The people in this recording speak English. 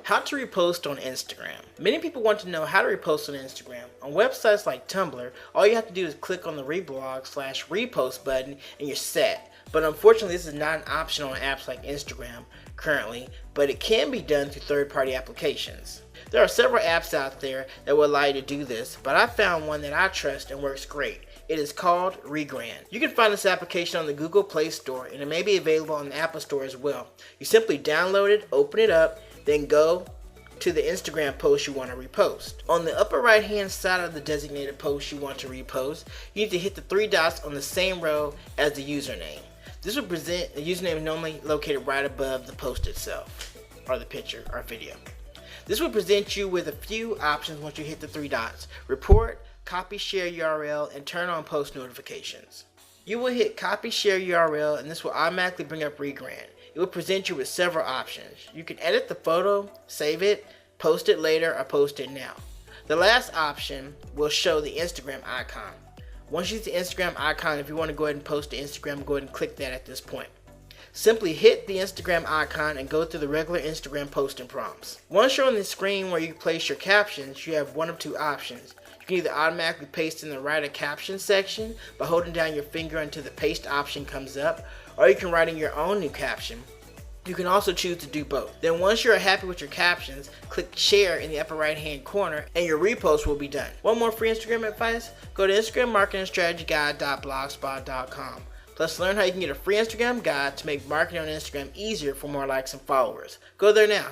How to repost on Instagram. Many people want to know how to repost on Instagram. On websites like Tumblr, all you have to do is click on the reblog/repost button and you're set. But unfortunately, this is not an option on apps like Instagram currently, but it can be done through third-party applications. There are several apps out there that will allow you to do this, but I found one that I trust and works great. It is called Regram. You can find this application on the Google Play Store, and it may be available on the Apple Store as well. You simply download it, open it up, then go to the Instagram post you want to repost. On the upper right hand side of the designated post you want to repost, you need to hit the three dots on the same row as the username. This will present, the username is normally located right above the post itself, or the picture or video. This will present you with a few options once you hit the three dots. Report, copy share URL, and turn on post notifications. You will hit copy share URL and this will automatically bring up Regram. It will present you with several options. You can edit the photo, save it, post it later, or post it now. The last option will show the Instagram icon. Once you see the Instagram icon, if you want to go ahead and post to Instagram, go ahead and click that at this point. Simply hit the Instagram icon and go through the regular Instagram posting prompts. Once you're on the screen where you place your captions, you have one of two options. You can either automatically paste in the write a caption section by holding down your finger until the paste option comes up, or you can write in your own new caption. You can also choose to do both. Then once you're happy with your captions, click share in the upper right hand corner and your repost will be done. One more free Instagram advice? Go to instagrammarketingstrategyguide.blogspot.com. Plus learn how you can get a free Instagram guide to make marketing on Instagram easier for more likes and followers. Go there now.